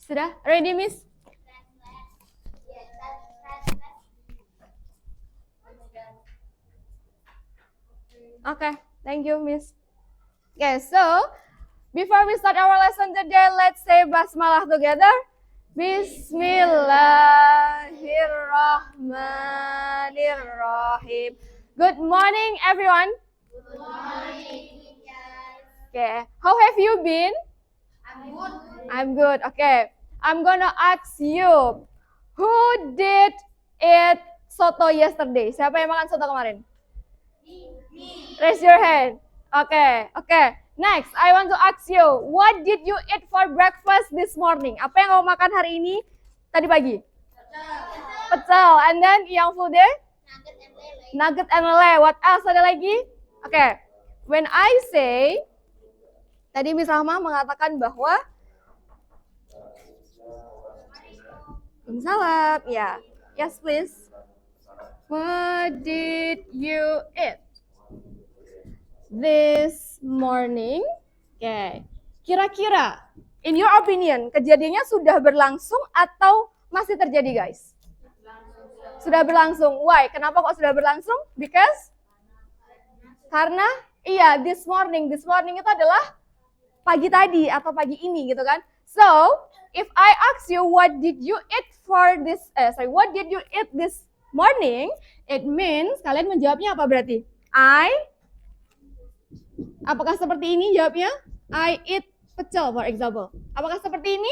Sudah? Ready, Miss? Okay, thank you, Miss. Okay, so before we start our lesson today, let's say basmalah together. Bismillahirrahmanirrahim. Good morning, everyone. Good morning, teachers. Okay, how have you been? I'm good. I'm good. Okay, I'm gonna ask you, who did eat soto yesterday? Siapa yang makan soto kemarin? Me. Raise your hand. Okay. Next, I want to ask you, what did you eat for breakfast this morning? Apa yang kamu makan hari ini? Tadi pagi? Pecel. And then yang full day? Nugget and lele. What else ada lagi? Okay. When I say, tadi Miss Rahma mengatakan bahwa salam. Ya. Yes, please. What did you eat this morning? Okay. Kira-kira, in your opinion, kejadiannya sudah berlangsung atau masih terjadi, guys? Sudah berlangsung. Why? Kenapa kok sudah berlangsung? Because? Karena, iya, this morning. This morning itu adalah pagi tadi atau pagi ini, gitu kan? So, if I ask you, what did you eat what did you eat this morning? It means, kalian menjawabnya apa berarti? Apakah seperti ini jawabnya? I eat pecel, for example. Apakah seperti ini?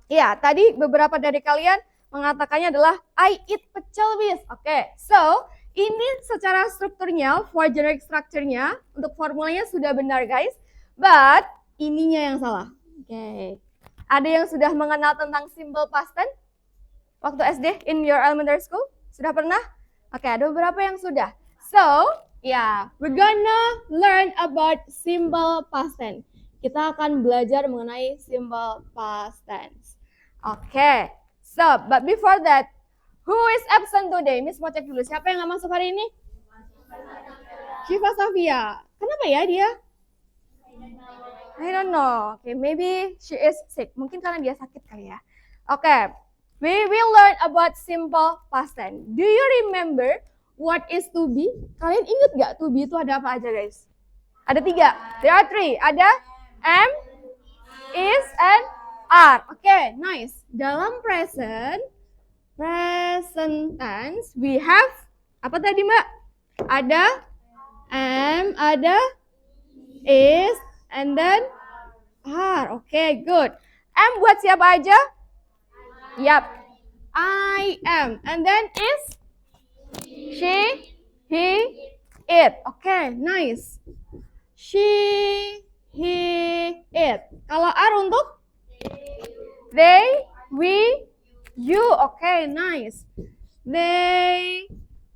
Ya, tadi beberapa dari kalian mengatakannya adalah I eat pecel with. Oke, so ini secara strukturnya, for generic structure-nya, untuk formulanya sudah benar, guys. But, ininya yang salah. Oke. Ada yang sudah mengenal tentang simple past tense? Waktu SD in your elementary school? Sudah pernah? Oke, ada beberapa yang sudah. So, we're gonna learn about simple past tense. Kita akan belajar mengenai simple past tense. Oke. So, but before that, who is absent today? Miss mau cek dulu, siapa yang nggak masuk hari ini? Syifa Safia. Kenapa ya dia? I don't know. Okay, maybe she is sick. Mungkin karena dia sakit kali ya. Okay, we will learn about simple past tense. Do you remember what is to be? Kalian ingat gak to be itu ada apa aja, guys? Ada 3. There are 3. Ada am, is, and are. Okay, nice. Dalam present tense, we have, apa tadi Mbak? Ada am, ada is, and then are. Okay, good. Am buat siapa aja? Yap. I am. And then is? She, he, it. Okay, nice. She, he, it. Kalau are untuk? They, we, you. Okay, nice. They,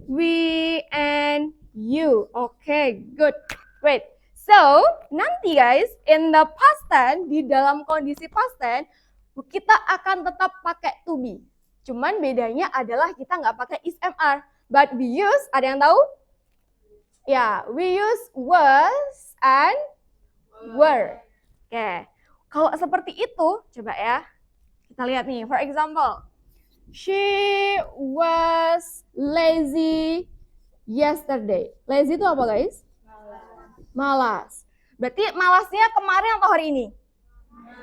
we, and you. Okay, good. Great. So, nanti guys, in the past tense, di dalam kondisi past tense, kita akan tetap pakai to be. Cuman bedanya adalah kita nggak pakai is, am, are. But we use, ada yang tahu? Ya, we use was and were. Oke, kalau seperti itu, coba ya. Kita lihat nih, for example. She was lazy yesterday. Lazy itu apa, guys? Malas. Berarti malasnya kemarin atau hari ini?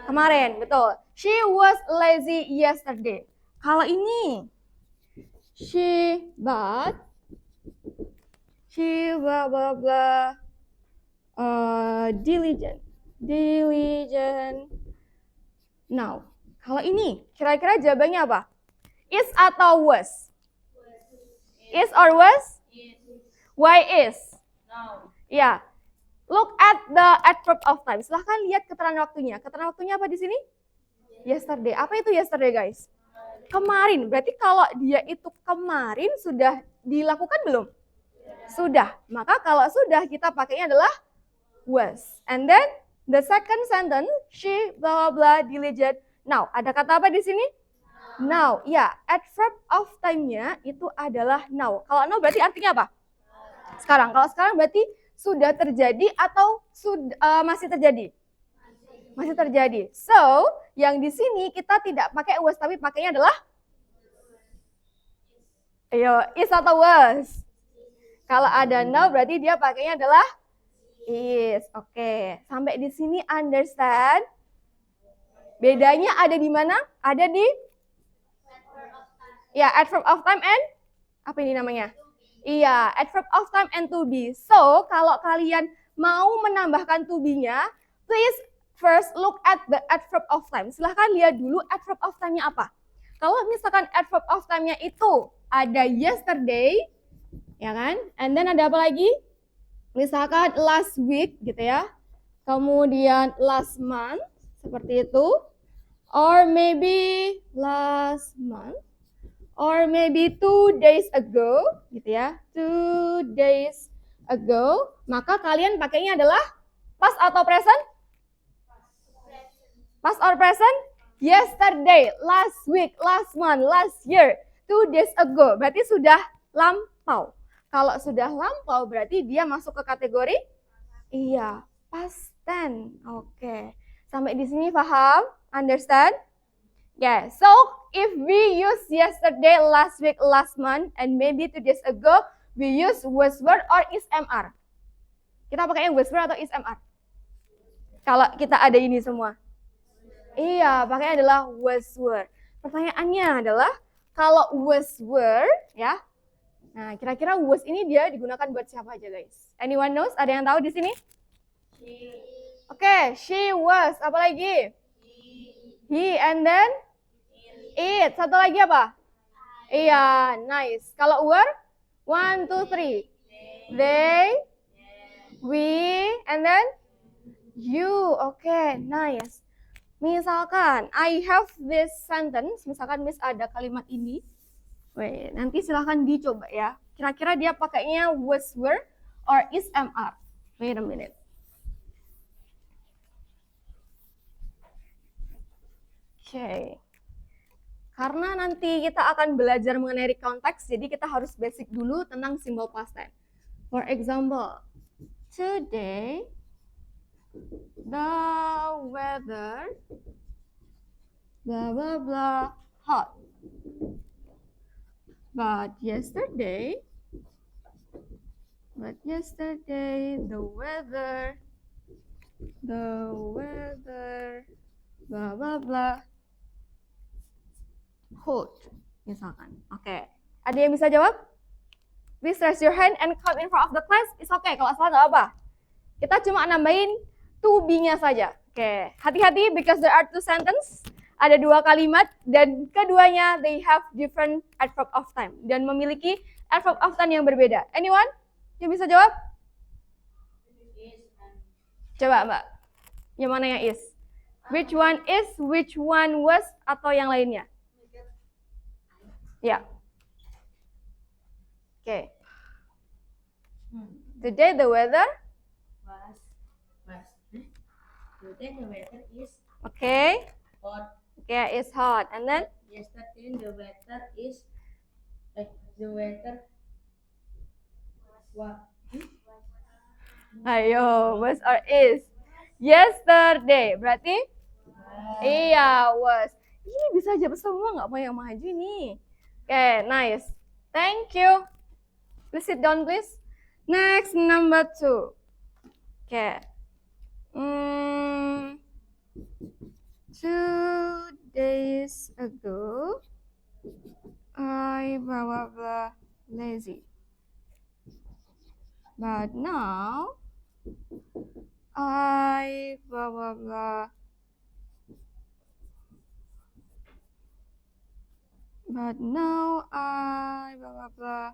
Kemarin, betul. She was lazy yesterday. Kalau ini, she blah blah blah diligent. Now, kalau ini, kira-kira jawabannya apa? Is atau was? Is or was? Why is? No. Ya. Look at the adverb of time. Silahkan lihat keterangan waktunya. Keterangan waktunya apa di sini? Yesterday. Apa itu yesterday, guys? Kemarin. Berarti kalau dia itu kemarin sudah dilakukan belum? Sudah. Maka kalau sudah, kita pakainya adalah was. And then the second sentence, she blah blah diligent. Now, ada kata apa di sini? Now. Ya, adverb of time-nya itu adalah now. Kalau now berarti artinya apa? Sekarang. Kalau sekarang berarti sudah terjadi atau masih terjadi? Masih terjadi. So, yang di sini kita tidak pakai was tapi pakainya adalah ayo, is atau was. Kalau ada now berarti dia pakainya adalah is. Oke, sampai di sini understand? Bedanya ada di mana? Ada di ya, adverb of time and apa ini namanya? Iya, adverb of time and to be. So, kalau kalian mau menambahkan to be-nya, please first look at the adverb of time. Silahkan lihat dulu adverb of time-nya apa. Kalau misalkan adverb of time-nya itu ada yesterday, ya kan? And then ada apa lagi? Misalkan last week gitu ya. Kemudian last month, seperti itu. Or maybe last month. Or maybe 2 days ago, gitu ya. 2 days ago. Maka kalian pakainya adalah past atau present? Past or present? Yesterday, last week, last month, last year, 2 days ago. Berarti sudah lampau. Kalau sudah lampau berarti dia masuk ke kategori iya, past tense. Oke. Sampai di sini paham? Understand? Yeah. So, if we use yesterday, last week, last month, and maybe 2 days ago, we use was word or is MR. Kita pakainya was word atau is MR? Kalau kita ada ini semua. Iya, pakainya adalah was word. Pertanyaannya adalah, kalau was word, ya. Nah, kira-kira was ini dia digunakan buat siapa aja, guys? Anyone knows? Ada yang tahu di sini? Oke, she was. Apa lagi? He, and then? It. Satu lagi apa? Iya, nice. Kalau were? 1, 2, 3. They, we, and then? You. Oke, nice. Misalkan, I have this sentence. Misalkan Miss ada kalimat ini. Wait, nanti silahkan dicoba ya. Kira-kira dia pakainya was were or is MR. Wait a minute. Oke. Karena nanti kita akan belajar mengenai konteks, jadi kita harus basic dulu tentang simbol past tense. For example, today the weather blah blah blah hot. But yesterday the weather blah blah blah hot, misalkan. Oke. Ada yang bisa jawab? Please raise your hand and count in front of the class. It's okay, kalau salah nggak apa. Kita cuma nambahin to be-nya saja. Oke. Hati-hati because there are 2 sentences. Ada 2 kalimat dan keduanya they have different adverb of time dan memiliki adverb of time yang berbeda. Anyone yang bisa jawab? Coba Mbak. Yang mana yang is? Which one is, which one was, atau yang lainnya? Ya. Oke. Today the weather Was. Today the weather is okay. hot. Okay, it's hot. And then Yesterday the weather is the weather what? ayo, was or is. Yesterday berarti iya, was. Ini bisa jawab semua, nggak mau yang maju nih. Oke, nice. Thank you. Please sit down, please. Next, number 2. Oke. 2 days ago, I blah blah blah lazy. But now, I blah blah blah. But now I blah blah blah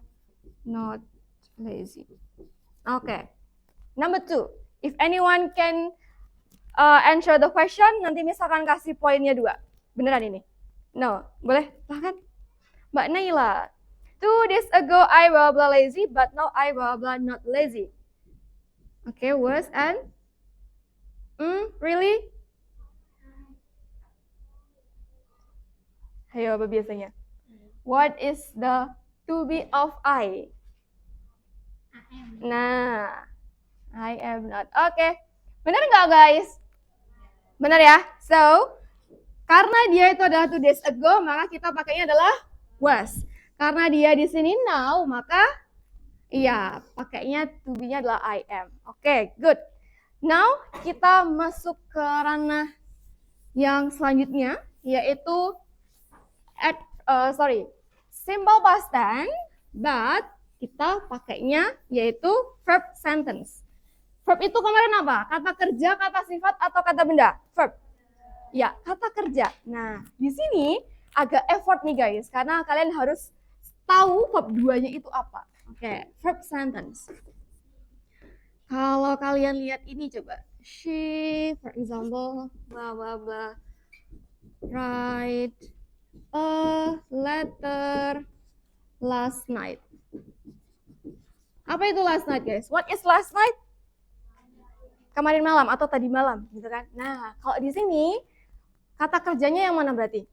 not lazy. Okay. Number 2. If anyone can answer the question, nanti misalkan kasih poinnya 2. Beneran ini? No, boleh? Silahkan. Mbak Naila. 2 days ago I blah blah lazy, but now I blah blah not lazy. Okay, was and really? Ayo apa biasanya? What is the to be of I? Nah, I am not. Oke. Bener nggak guys? Benar ya? So, karena dia itu adalah 2 days ago, maka kita pakainya adalah was. Karena dia di sini now, maka iya, pakainya to be-nya adalah I am. Oke, good. Now, kita masuk ke ranah yang selanjutnya, yaitu simple past tense, but kita pakainya yaitu verb sentence. Verb itu kemarin apa? Kata kerja, kata sifat, atau kata benda? Verb. Ya, kata kerja. Nah, di sini agak effort nih guys, karena kalian harus tahu verb 2-nya itu apa. Oke, verb sentence. Kalau kalian lihat ini coba. She, for example, blah blah blah, write a letter last night. Apa itu last night guys? What is last night? Kemarin malam atau tadi malam, gitu kan? Nah, kalau di sini kata kerjanya yang mana berarti?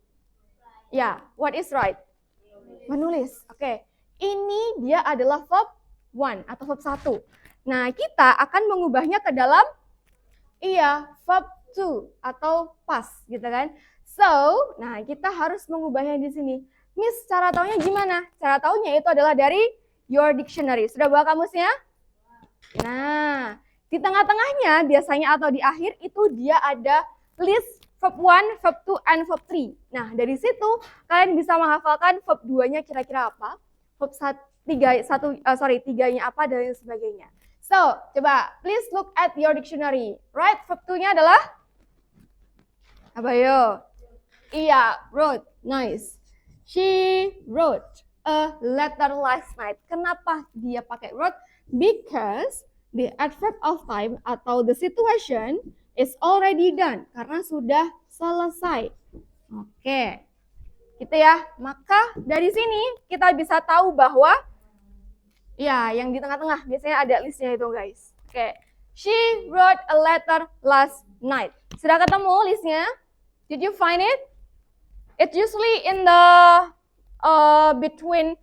Ya, what is right? Menulis. Oke. Ini dia adalah verb 1 atau verb 1. Nah, kita akan mengubahnya ke dalam verb 2 atau past, gitu kan? So, nah kita harus mengubahnya di sini. Miss, cara taunya gimana? Cara taunya itu adalah dari your dictionary. Sudah bawa kamusnya? Nah, di tengah-tengahnya biasanya atau di akhir itu dia ada list verb 1, verb 2, and verb 3. Nah, dari situ kalian bisa menghafalkan verb 2-nya kira-kira apa, verb 3-nya apa, dan sebagainya. So, coba please look at your dictionary. Right, verb 2-nya adalah apa yo? Iya, wrote. Nice. She wrote a letter last night. Kenapa dia pakai wrote? Because the adverb of time atau the situation is already done. Karena sudah selesai. Oke. Gitu ya. Maka dari sini kita bisa tahu bahwa yang di tengah-tengah biasanya ada listnya itu guys. Oke. She wrote a letter last night. Sudah ketemu listnya? Did you find it? It's usually in the between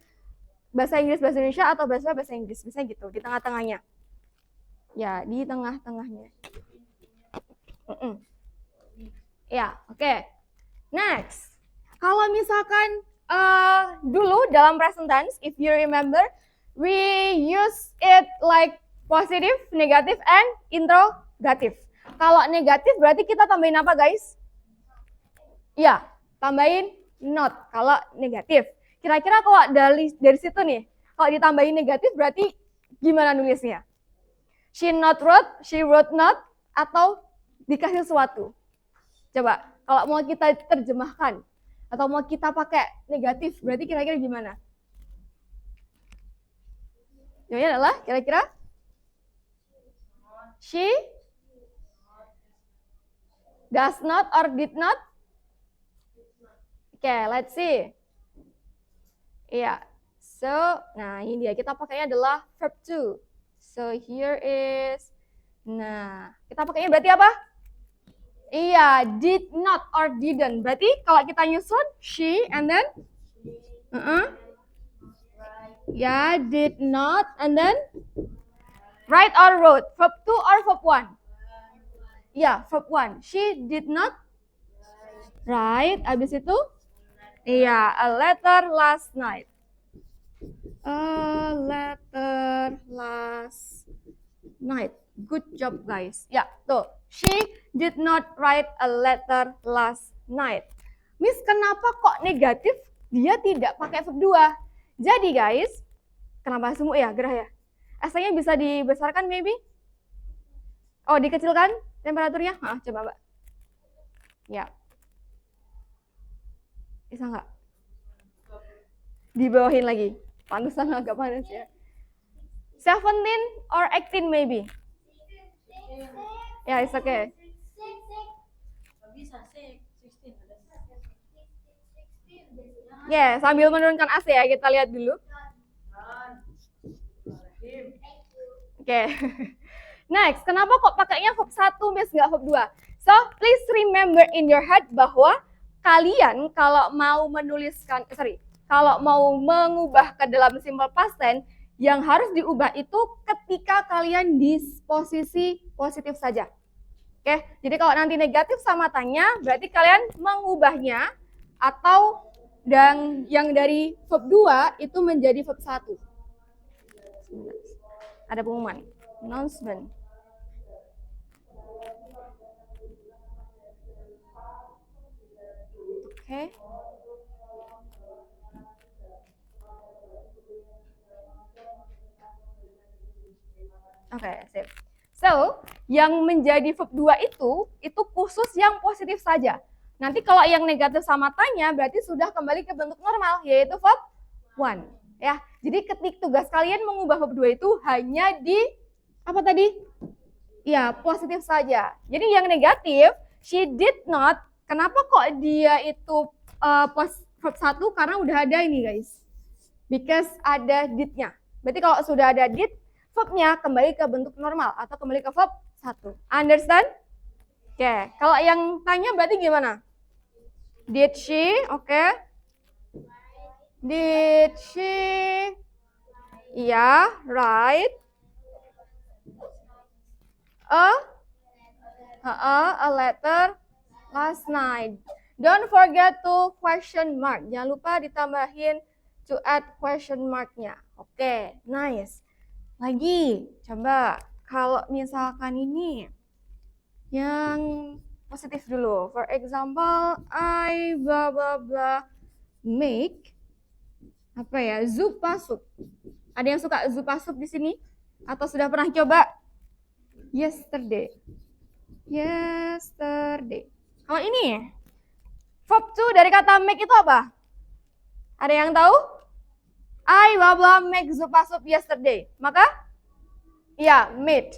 bahasa Inggris bahasa Indonesia atau bahasa Inggris, biasanya gitu di tengah-tengahnya. Ya, di tengah-tengahnya. Ya, oke. Next. Kalau misalkan dulu dalam present tense, if you remember, we use it like positive, negative, and interrogative. Kalau negatif berarti kita tambahin apa guys? Ya, tambahin not kalau negatif. Kira-kira kalau dari situ nih, kalau ditambahin negatif berarti gimana nulisnya? She not wrote, she wrote not, atau dikasih sesuatu. Coba, kalau mau kita terjemahkan, atau mau kita pakai negatif, berarti kira-kira gimana? Jawabannya adalah kira-kira she does not or did not. Oke, let's see. Iya, so, nah ini dia, kita pakainya adalah verb 2. So here is, nah kita pakainya berarti apa? Iya, did not or didn't. Berarti kalau kita nyusun she and then, did not and then write or wrote. Verb 2 or verb 1? Ya, verb 1. She did not write. Abis itu, a letter last night. A letter last night. Good job guys. Ya, tuh. She did not write a letter last night. Miss, kenapa kok negatif? Dia tidak pakai verb 2. Jadi guys, kenapa semu ya, gerah ya? S-nya bisa dibesarkan maybe? Oh, dikecilkan temperaturnya? Coba Mbak. Ya. Bisa nggak? Dibawahin lagi. Pantesan agak panas ya. 17 or 18 maybe? Ya, it's okay. Ya, sambil menurunkan AC ya, kita lihat dulu. Oke. Next, kenapa kok pakainya verb 1 miss nggak verb 2? So, please remember in your head bahwa kalian kalau mau menuliskan, kalau mau mengubah ke dalam simple past tense, yang harus diubah itu ketika kalian di posisi positif saja. Oke, jadi kalau nanti negatif sama tanya, berarti kalian mengubahnya atau dan yang dari verb 2 itu menjadi verb 1. Ada pengumuman. Announcement. Oke. Oke, sip. So, yang menjadi verb 2 itu khusus yang positif saja. Nanti kalau yang negatif sama tanya, berarti sudah kembali ke bentuk normal, yaitu verb 1. Ya, jadi tugas kalian mengubah verb 2 itu hanya di, apa tadi? Ya, positif saja. Jadi yang negatif, she did not, kenapa kok dia itu verb 1? Karena udah ada ini guys. Because ada did-nya. Berarti kalau sudah ada did, verbnya kembali ke bentuk normal atau kembali ke verb 1. Understand? Oke, kalau yang tanya berarti gimana? Did she? Oke. Did she? Iya, right. A letter last night. Don't forget to question mark. Jangan lupa ditambahin to add question mark-nya. Oke, nice. Lagi, coba kalau misalkan ini yang positif dulu. For example, I blah blah blah make apa ya? Zupa soup. Ada yang suka zupa soup di sini? Atau sudah pernah coba? Yesterday. Kalau ini verb 2 dari kata make itu apa? Ada yang tahu? I blah blah make zupa soup yesterday. Maka ya, made.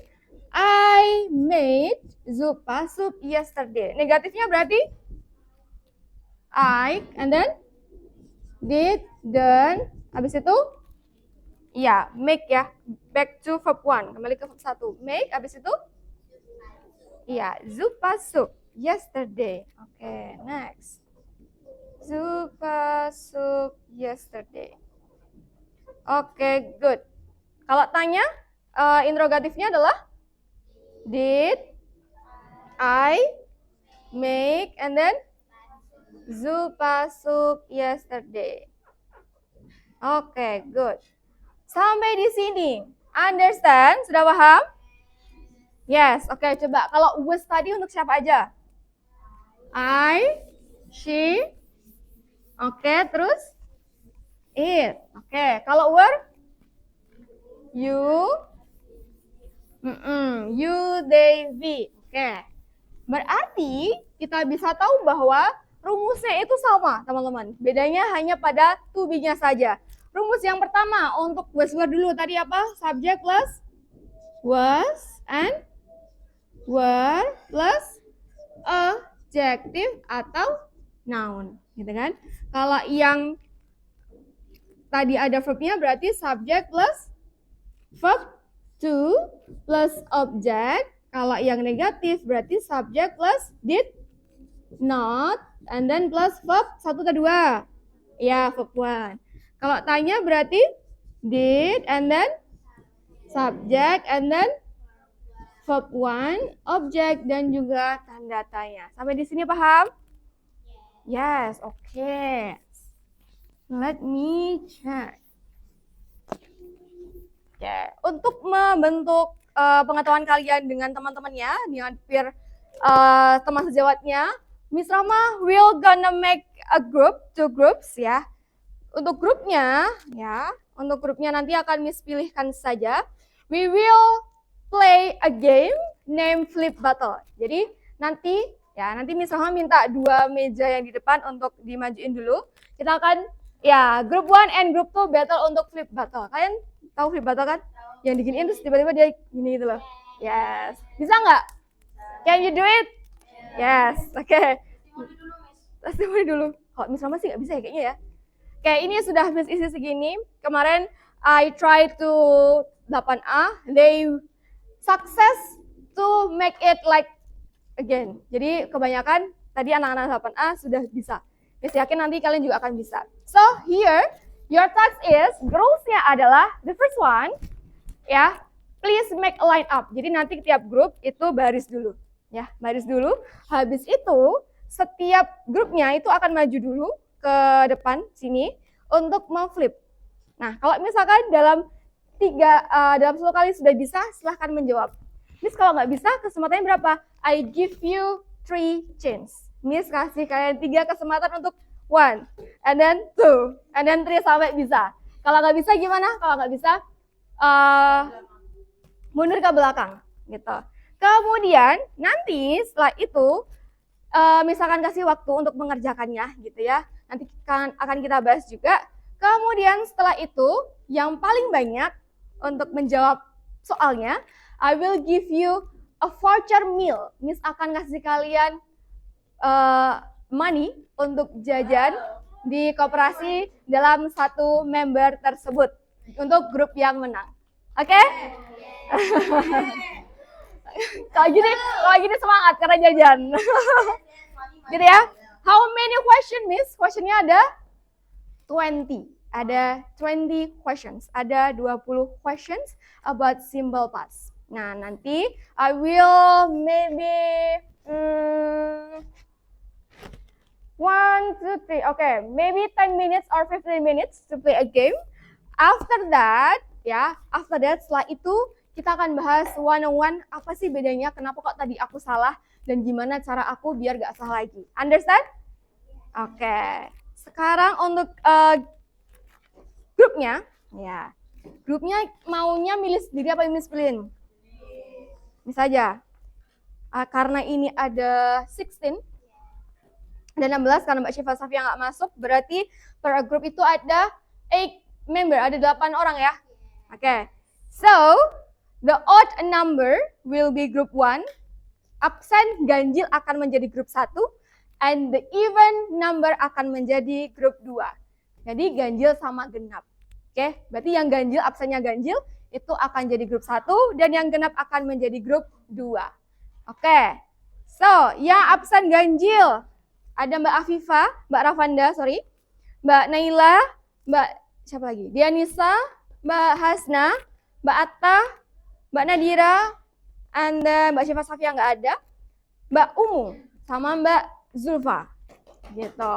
I made zupa soup yesterday. Negatifnya berarti I and then did, dan habis itu ya, make ya. Back to verb 1, kembali ke verb 1. Make habis itu ya, zupa soup yesterday. Oke, next. Zupa soup yesterday. Oke, good. Kalau tanya, interrogatifnya adalah did I make and then zupa soup yesterday. Oke, good. Sampai di sini. Understand? Sudah paham? Yes, oke, coba. Kalau was tadi untuk siapa aja? I, she, oke, terus it. Oke, kalau were? You, you, they, we. Oke. Berarti kita bisa tahu bahwa rumusnya itu sama, teman-teman. Bedanya hanya pada to be-nya saja. Rumus yang pertama untuk was were dulu tadi apa? Subject plus was and were plus adjective atau noun, gitu kan? Kalau yang tadi ada verbnya berarti subject plus verb to plus object. Kalau yang negatif berarti subject plus did not and then plus verb 1 atau 2. Ya, verb 1. Kalau tanya berarti did and then subject and then verb 1, object dan juga tanda tanya. Sampai di sini paham? Yes, okay. Let me check. Okay. Untuk membentuk pengetahuan kalian dengan teman-temannya, dengan peer teman sejawatnya, Miss Rama will gonna make a group, 2 groups ya. Untuk grupnya nanti akan Miss pilihkan saja. We will play a game named Flip Battle. Jadi nanti Miss Rama minta 2 meja yang di depan untuk dimajuin dulu. Kita akan group 1 and group 2 battle untuk Flip Battle. Kalian tahu Flip Battle kan? Yang diginiin terus tiba-tiba dia gini gitu loh. Yes. Bisa nggak? Can you do it? Yes. Oke. Testimoni dulu. Kalau Miss Rama sih nggak bisa ya kayaknya ya. Oke, ini sudah Miss isi segini. Kemarin I try to 8A. They success to make it like again. Jadi kebanyakan tadi anak-anak 8A sudah bisa. Miss yakin nanti kalian juga akan bisa. So here, your task is, goals-nya adalah the first one, ya, please make a line up. Jadi nanti tiap grup itu baris dulu. Ya, baris dulu. Habis itu, setiap grupnya itu akan maju dulu ke depan sini untuk memflip. Nah, kalau misalkan dalam 10 kali sudah bisa, silahkan menjawab. Miss kalau nggak bisa, kesempatannya berapa? I give you 3 chance. Miss kasih kalian 3 kesempatan untuk 1, and then 2, and then 3 sampai bisa. Kalau nggak bisa gimana? Kalau nggak bisa, mundur ke belakang, gitu. Kemudian nanti setelah itu, misalkan kasih waktu untuk mengerjakannya, gitu ya. Nanti akan kita bahas juga. Kemudian setelah itu, yang paling banyak untuk menjawab soalnya, I will give you a voucher meal. Miss akan kasih kalian money untuk jajan di koperasi dalam satu member tersebut untuk grup yang menang. Oke? Kalau gini semangat karena jajan. Gitu ya. How many question, Miss? Questionnya ada 20. Ada 20 questions. Ada 20 questions about simple past. Nah, nanti I will maybe 1, 2, 3. Okay, maybe 10 minutes or 15 minutes to play a game. After that, setelah itu kita akan bahas one-on-one apa sih bedanya, kenapa kok tadi aku salah, dan gimana cara aku biar gak salah lagi. Understand? Oke. Sekarang untuk grupnya, ya. Grupnya maunya milih sendiri apa Miss pilihin? Miss aja. Karena ini ada 16 dan 16, karena Mbak Syifa Safia nggak masuk, berarti per grup itu ada 8 member, ada 8 orang ya. Oke. So, the odd number will be group 1, absen ganjil akan menjadi grup 1, and the even number akan menjadi grup 2. Jadi ganjil sama genap. Oke, berarti yang ganjil, absennya ganjil, itu akan jadi grup 1, dan yang genap akan menjadi grup 2. Oke, so yang absen ganjil, ada Mbak Afifah, Mbak Rafanda, Mbak Naila, Mbak siapa lagi? Dianisa, Mbak Hasna, Mbak Atta, Mbak Nadira, and Mbak Syifa Safia nggak ada, Mbak Umu, sama Mbak Zulfa. Gitu.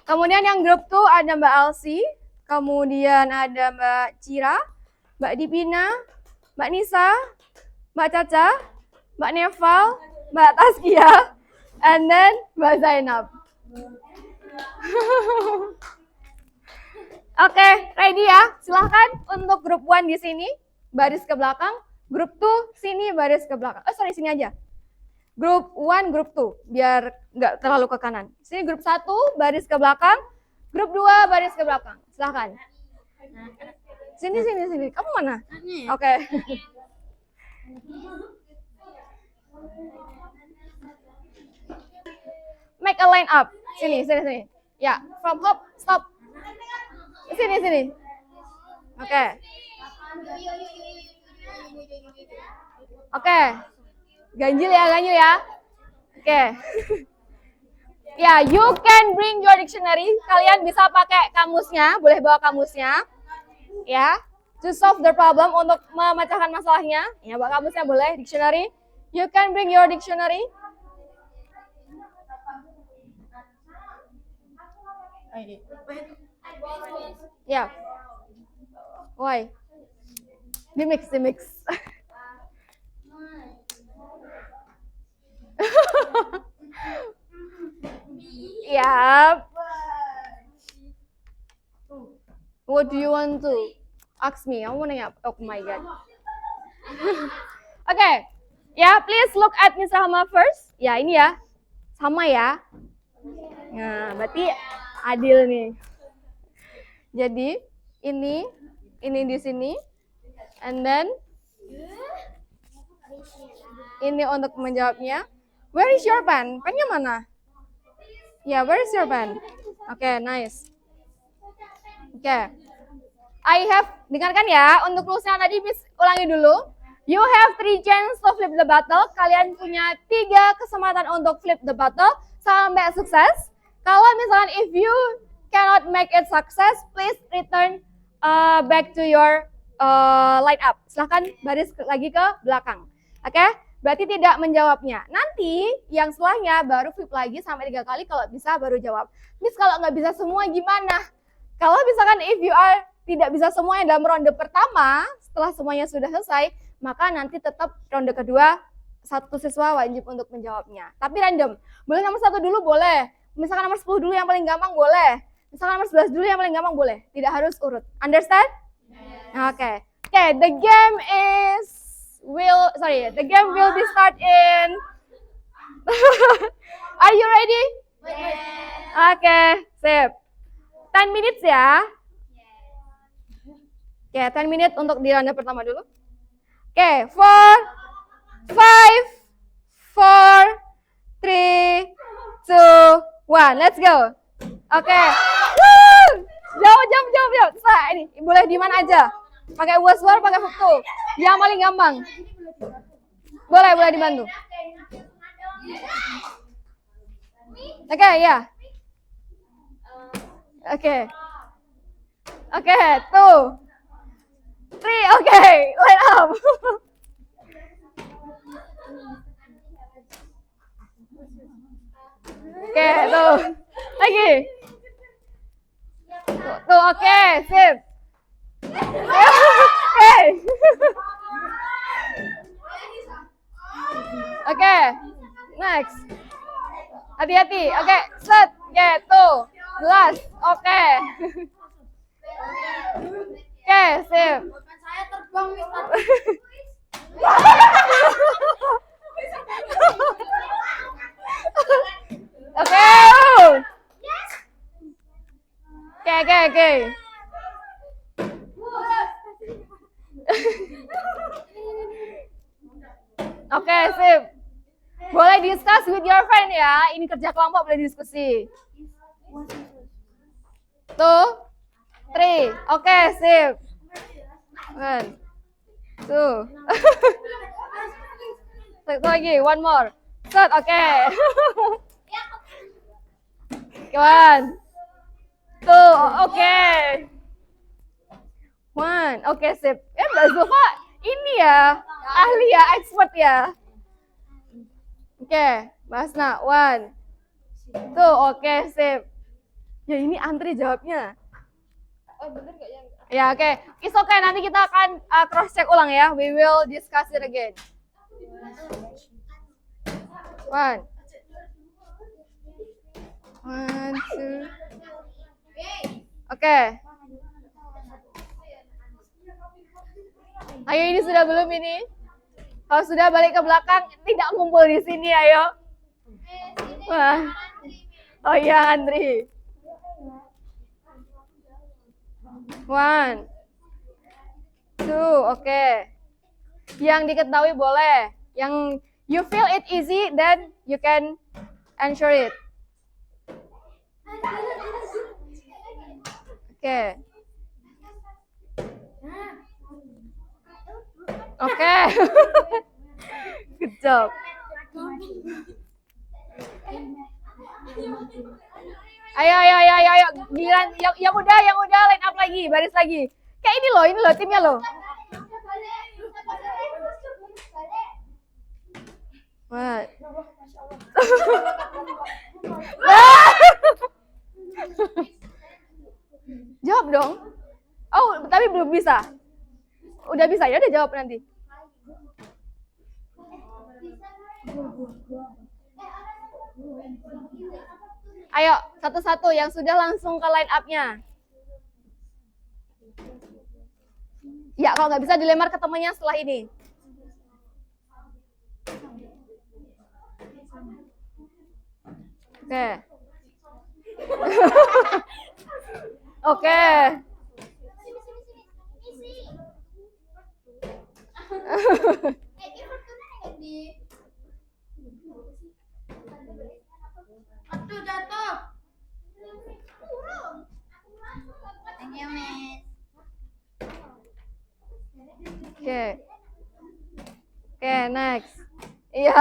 Kemudian yang grup 2 ada Mbak Alsi, kemudian ada Mbak Cira, Mbak Dipina, Mbak Nisa, Mbak Caca, Mbak Neval, Mbak Taskia, and then Mbak Zainab. Oke, ready ya? Silahkan untuk grup 1 di sini, baris ke belakang. Grup 2 sini, baris ke belakang. Sini aja. Grup 1, grup 2, biar nggak terlalu ke kanan. Sini grup 1, baris ke belakang. Grup 2, baris ke belakang. Silahkan. Sini. Kamu mana? Oke. Make a line up. Sini. Ya, from hop, stop. Sini. Oke. Oke. Ganjil ya. Oke. Ya, you can bring your dictionary. Kalian bisa pakai kamusnya, boleh bawa kamusnya. Ya, to solve the problem, untuk memecahkan masalahnya. Ya, bawa kamusnya boleh, dictionary. You can bring your dictionary. Ya. Why? Di mix. Yep. What do you want to ask me? I want to. Oh my god. Okay. Ya, please look at Miss Rahma first. Ya, ini ya. Sama ya. Nah, berarti adil nih. Jadi, ini di sini. And then ini untuk menjawabnya. Where is your pen? Pennya mana? Ya, where is your pen? Oke, nice. Oke. I have, dengarkan ya, untuk rules-nya tadi ulangi dulu. You have 3 chance to flip the bottle. Kalian punya 3 kesempatan untuk flip the bottle sampai sukses. Kalau misalkan if you cannot make it success, please return back to your line up. Silahkan baris lagi ke belakang. Oke? berarti tidak menjawabnya. Nanti yang setelahnya baru flip lagi sampai 3 kali, kalau bisa baru jawab. Miss, kalau nggak bisa semua gimana? Kalau misalkan if you are tidak bisa semuanya dalam ronde pertama, setelah semuanya sudah selesai, maka nanti tetap ronde kedua satu siswa wajib untuk menjawabnya. Tapi random. Boleh nomor 1 dulu, boleh. Misalkan nomor 10 dulu yang paling gampang, boleh. Misalkan nomor 11 dulu yang paling gampang, boleh. Tidak harus urut. Understand? Yes. Oke. Okay, the game will be start in. Are you ready? Yes. Okay, sip. 10 minutes ya. Oke, 10 menit untuk di ronde pertama dulu. Oke, 4, 5, 4, 3, 2, 1. Let's go. Oke. Jauh. Nah, ini boleh di mana aja. Pakai word, pakai foto. Yang paling gampang. Boleh dibantu. Oke, ya. Oke, 2, 3, oke, line up. Oke, tuh. Lagi. Tuh, oke, sip. Oke. Oke, next. Hati-hati. Oke, set. Oke, tuh. Gelas. Oke. Oke, sip. Saya terbang nih. Oke. Oke. Oke, sip. Boleh discuss with your friend ya. Ini kerja kelompok, boleh diskusi. 2, 3. Oke, sip. 1, 2. Satu lagi, one more. Set, oke. 1, 2, oke. 1, oke, sip. Mbak Zulfa ini ya, ahli ya, expert ya. Oke, Mbak Hasna, 1, 2, oke, sip. Ya ini antri jawabnya. Oh, bener gak ya? Ya, oke. It's okay, nanti kita akan cross check ulang ya. We will discuss it again. 1, 2. Oke. Ayo, ini sudah belum ini? Kalau sudah balik ke belakang, tidak ngumpul di sini, ayo. Wah. Oh iya, Andri. 1, 2, oke. Yang diketahui boleh. Yang you feel it easy, then you can ensure it. Oke. Oke. Good job. Ayo. Giliran yang udah line up lagi, baris lagi. Kayak ini loh timnya loh. What? Jawab dong. Oh, tapi belum bisa. Udah bisa ya, udah jawab nanti. Ayo, satu-satu yang sudah langsung ke line up-nya. Ya, kalau nggak bisa dilempar ke temannya setelah ini. Oke. Oke. Aduh, jatuh. Thank you, Miss. Oke, next. Iya.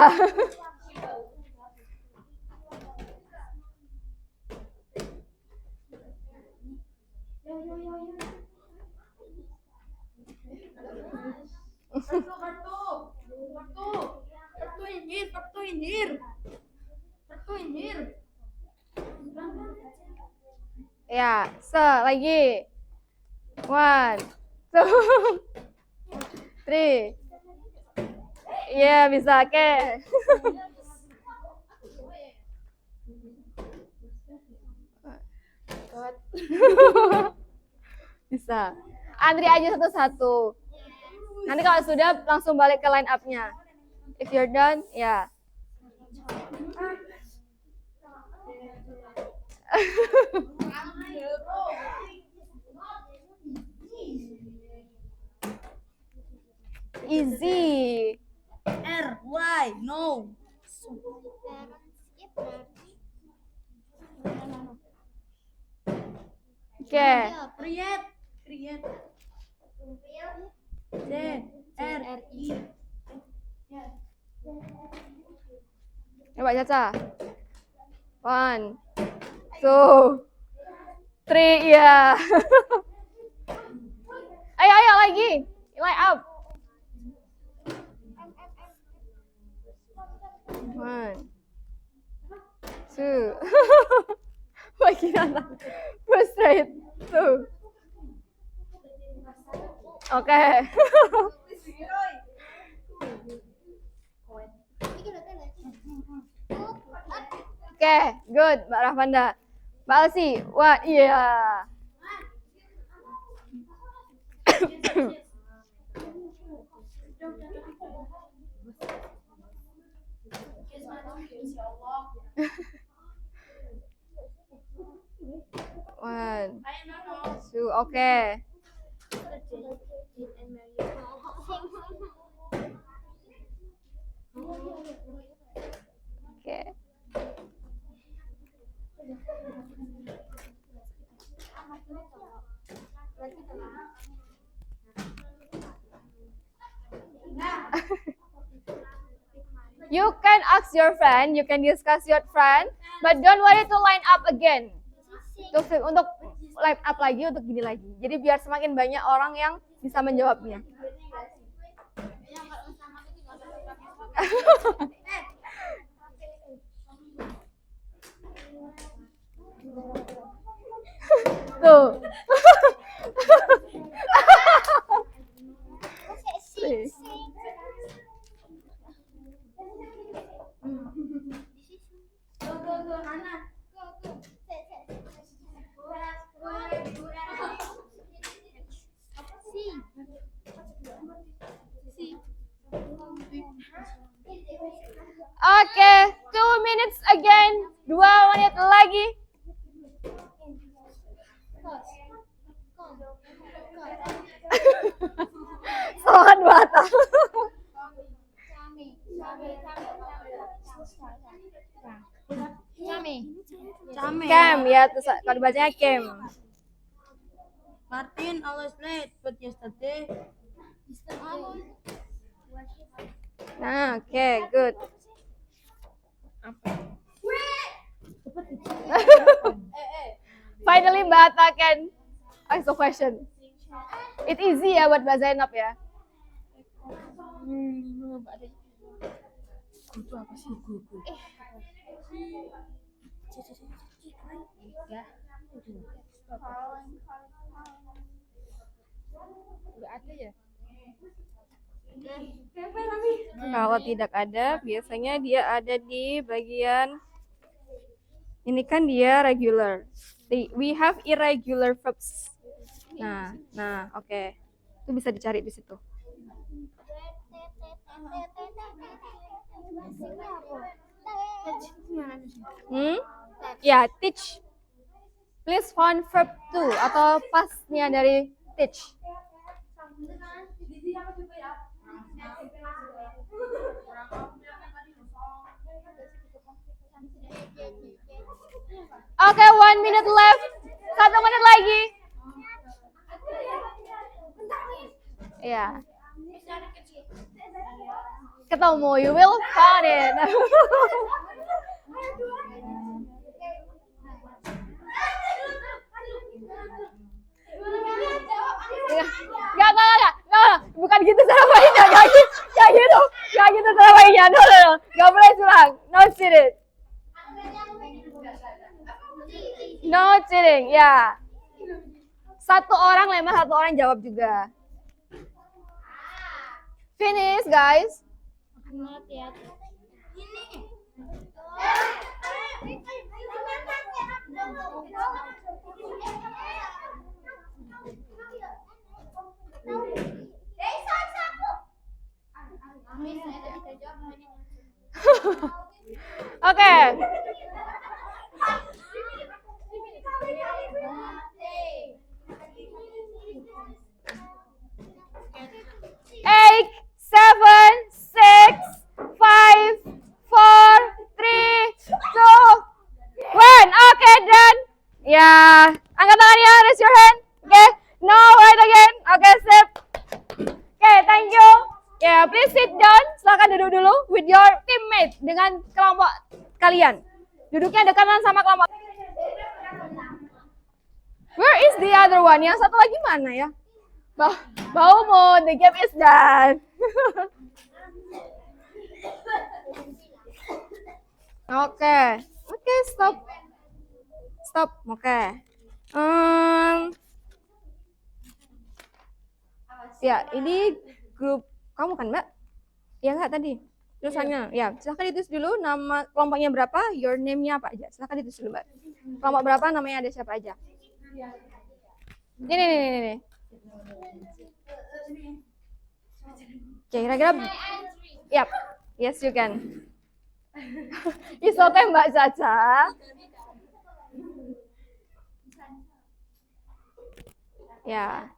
in here. Satu in here. Ya, lagi. 1, 2, 3. Iya, bisa. Oke. Bisa. Antri aja satu-satu. Nanti kalau sudah langsung balik ke line up-nya. If you're done, ya. Easy. R, Y, no. Oke. Create. Z, R, I. Coba Caca. 1, 2, 3, ya. Ayo lagi. Line up. 1, 2. Makin anak. Frustrate. 2. Oke. Oke, good, Mbak Rafanda. Mbak Alsi, wah iya. One, two, oke. Oke. You can ask your friend, you can discuss your friend, but don't worry to line up again. Untuk line up lagi, untuk gini lagi. Jadi biar semakin banyak orang yang bisa menjawabnya. Tuh. Oke, 2 minutes again. 2 menit lagi. Sohan batal. Cam ya, terus kalau dibacanya Cam. Martin always late, but yesterday. Nah, oke, good. Finally Mbak Atta can ask the question. It easy ya buat Mbak Zainab ya. Itu apa sih gugu? Udah ada ya? Kalau tidak ada, biasanya dia ada di bagian ini kan dia regular. We have irregular verbs. Nah, oke. Itu bisa dicari di situ. Ya, teach. Please find verb to atau pasnya dari teach. Oke, 1 minute left. 1 menit lagi. Ya. Ketemu, you will find it. Enggak. Bukan gitu cara mainnya, enggak gitu cara mainnya. No. Enggak boleh curang. cheating. No cheating, ya. Satu orang lempar, satu orang jawab juga. Finish, guys. Not yet. Oke. Eight, seven, six, five, four, three, two, one. Oke, done. Ya, angkat tangannya, raise your hand. Oke, no, right again. Oke, sip. Oke, thank you. Ya, please sit down. Silakan duduk dulu with your teammate dengan kelompok kalian. Duduknya dekatan sama kelompok. Where is the other one? Yang satu lagi mana ya? Baumu, the game is done. Oke, stop. Stop, oke. Ya, ini grup kamu kan, Mbak? Ya enggak tadi? Tulisannya. Ya, silahkan ditulis dulu nama kelompoknya berapa, your name-nya apa aja. Silahkan ditulis dulu, Mbak. Kelompok berapa, namanya ada siapa aja. Ini. Oke, kira-kira. Yap. Yes, you can. It's okay, Mbak Caca. Ya.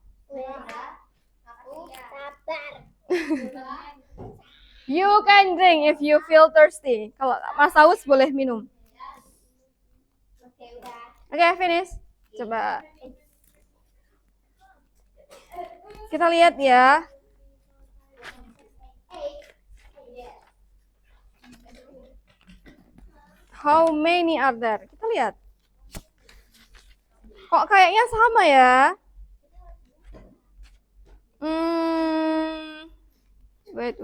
You can drink if you feel thirsty. Kalau Mas haus boleh minum. Oke, finish. Coba. Kita lihat ya. How many are there? Kita lihat. Kok kayaknya sama ya? Wait.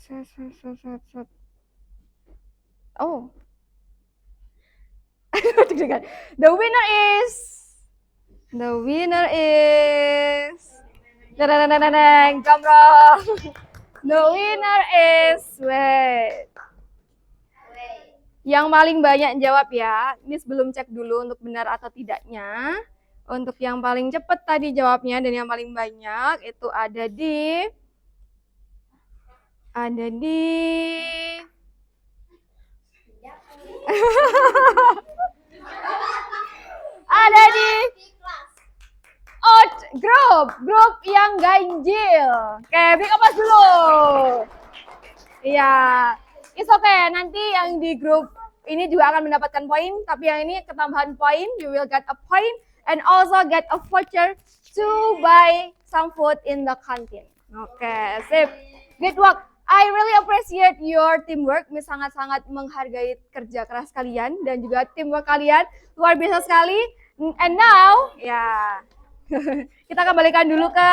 Set. Oh. The winner is. Drum roll. The winner is. Wait. Yang paling banyak jawab ya. Ini sebelum cek dulu untuk benar atau tidaknya. Untuk yang paling cepat tadi jawabnya dan yang paling banyak itu ada di Out grup yang ganjil. Oke, big applause dulu. Iya, it's okay. Nanti yang di grup ini juga akan mendapatkan poin, tapi yang ini ketambahan poin, you will get a point and also get a voucher to buy some food in the canteen. Oke, sip. Good work. I really appreciate your teamwork. Sangat-sangat menghargai kerja keras kalian dan juga teamwork kalian. Luar biasa sekali. And now, ya. Kita kembalikan dulu ke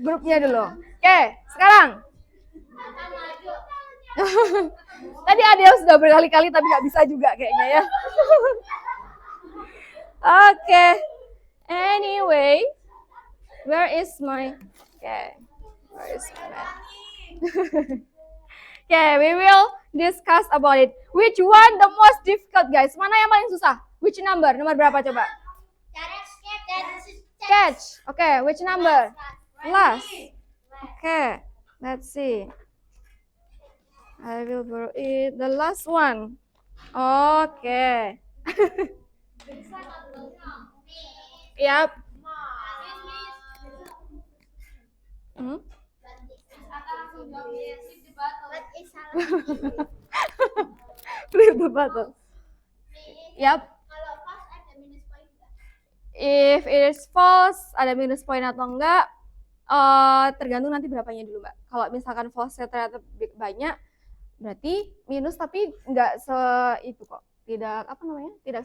grupnya dulu. Oke, sekarang. Tadi ada yang sudah berkali-kali tapi nggak bisa juga kayaknya ya. Oke. Anyway, where is my man? Okay, we will discuss about it. Which one the most difficult, guys? Mana yang paling susah? Which number? Nomor berapa coba? Catch. Okay, which number? Last. Okay, let's see. I will borrow it. The last one. Okay. Yep. Flip the battle. Yep. If it is false, ada minus point atau enggak, tergantung nanti berapanya dulu, Mbak. Kalau misalkan false-nya ternyata banyak, berarti minus tapi enggak itu kok. tidak